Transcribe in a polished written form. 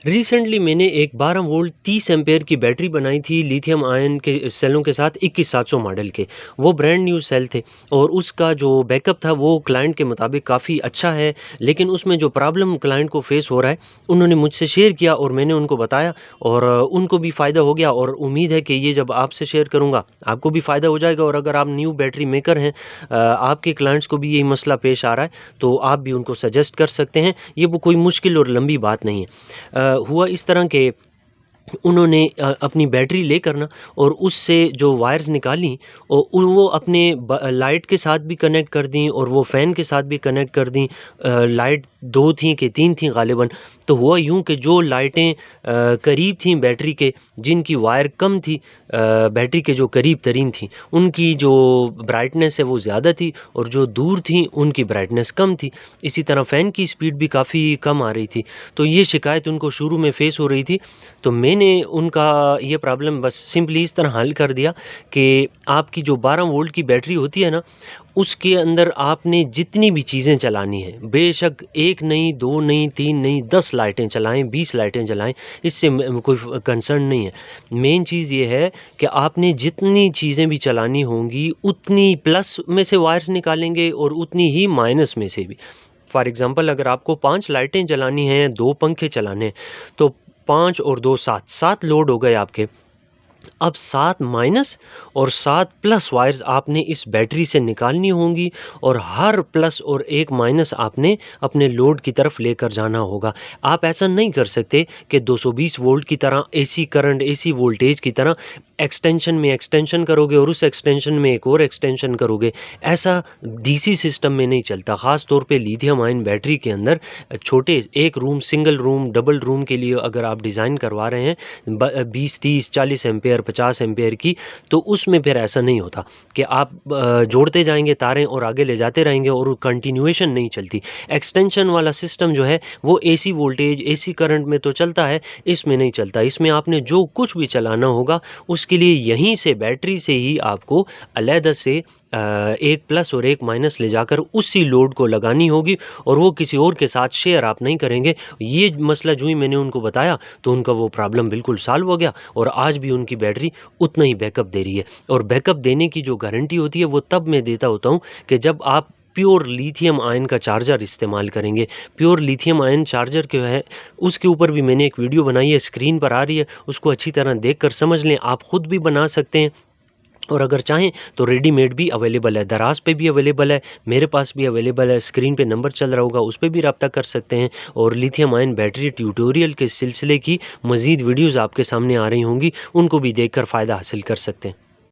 Recently मैंने एक 12 volt 30 ampere की बैटरी बनाई थी लिथियम आयन के सेलों के साथ 21700 मॉडल के। वो ब्रांड न्यू सेल थे और उसका जो बैकअप था वो क्लाइंट के मुताबिक काफ़ी अच्छा है, लेकिन उसमें जो प्रॉब्लम क्लाइंट को फेस हो रहा है उन्होंने मुझसे शेयर किया और मैंने उनको बताया और उनको भी फ़ायदा हो गया और उम्मीद है कि ये जब आपसे शेयर करूँगा आपको भी फ़ायदा हो जाएगा। और अगर आप न्यू बैटरी मेकर हैं, आपके क्लाइंट्स को भी यही मसला पेश आ रहा है, तो आप भी उनको सजेस्ट कर सकते हैं। ये वो कोई मुश्किल और लंबी बात नहीं है। हुआ इस तरह के उन्होंने अपनी बैटरी लेकर ना और उससे जो वायर्स निकाली और वो अपने लाइट के साथ भी कनेक्ट कर दी और वो फ़ैन के साथ भी कनेक्ट कर दी। लाइट 2 थी कि 3 थी गालिबन। तो हुआ यूँ कि जो लाइटें करीब थीं बैटरी के, जिनकी वायर कम थी, बैटरी के जो करीब तरीन थी उनकी जो ब्राइटनेस है वो ज़्यादा थी और जो दूर थी उनकी ब्राइटनेस कम थी। इसी तरह फ़ैन की स्पीड भी काफ़ी कम आ रही थी। तो ये शिकायत उनको शुरू में फ़ेस हो रही थी। तो मैंने उनका ये प्रॉब्लम बस सिंपली इस तरह हल कर दिया कि आपकी जो 12 वोल्ट की बैटरी होती है ना, उसके अंदर आपने जितनी भी चीज़ें चलानी है, बेशक 1 नहीं, 2 नहीं, 3 नहीं, 10 लाइटें चलाएँ, 20 लाइटें चलाएँ, इससे कोई कंसर्न नहीं है। मेन चीज़ ये है कि आपने जितनी चीज़ें भी चलानी होंगी उतनी प्लस में से वायर्स निकालेंगे और उतनी ही माइनस में से भी। फॉर एग्ज़ाम्पल अगर आपको 5 लाइटें चलानी हैं, 2 पंखे चलाने हैं, तो 5 और 2 7, 7 लोड हो गए आपके। अब 7 माइनस और 7 प्लस वायर्स आपने इस बैटरी से निकालनी होंगी और हर प्लस और 1 माइनस आपने अपने लोड की तरफ लेकर जाना होगा। आप ऐसा नहीं कर सकते कि 220 वोल्ट की तरह एसी करंट, एसी वोल्टेज की तरह एक्सटेंशन में एक्सटेंशन करोगे और उस एक्सटेंशन में एक और एक्सटेंशन करोगे। ऐसा डीसी सिस्टम में नहीं चलता। ख़ास तौर पे लिथियम आयन बैटरी के अंदर छोटे एक room, single room, double room के लिए अगर आप डिज़ाइन करवा रहे हैं 20, 30, 40 एम्पेयर, 50 एम्पेयर की, तो उसमें फिर ऐसा नहीं होता कि आप जोड़ते जाएँगे तारें और आगे ले जाते रहेंगे और कंटिन्यूएशन नहीं चलती। एक्सटेंशन वाला सिस्टम जो है वो एसी वोल्टेज, एसी करंट में तो चलता है, इसमें नहीं चलता। इसमें आपने जो कुछ भी चलाना होगा उसके लिए यहीं से बैटरी से ही आपको अलहदा से एक प्लस और एक माइनस ले जाकर उसी लोड को लगानी होगी और वो किसी और के साथ शेयर आप नहीं करेंगे। ये मसला जो ही मैंने उनको बताया तो उनका वो प्रॉब्लम बिल्कुल सॉल्व हो गया और आज भी उनकी बैटरी उतना ही बैकअप दे रही है। और बैकअप देने की जो गारंटी होती है वो तब मैं देता होता हूँ कि जब आप प्योर लिथियम आयन का चार्जर इस्तेमाल करेंगे। प्योर लिथियम आयन चार्जर जो है उसके ऊपर भी मैंने एक वीडियो बनाई है, स्क्रीन पर आ रही है, उसको अच्छी तरह देखकर समझ लें। आप खुद भी बना सकते हैं और अगर चाहें तो रेडीमेड भी अवेलेबल है, दराज पे भी अवेलेबल है, मेरे पास भी अवेलेबल है। स्क्रीन पे नंबर चल रहा होगा, उस पे भी रब्ता कर सकते हैं। और लिथियम आयन बैटरी ट्यूटोरियल के सिलसिले की मज़ीद वीडियोज़ आपके सामने आ रही होंगी, उनको भी देखकर फ़ायदा हासिल कर सकते हैं।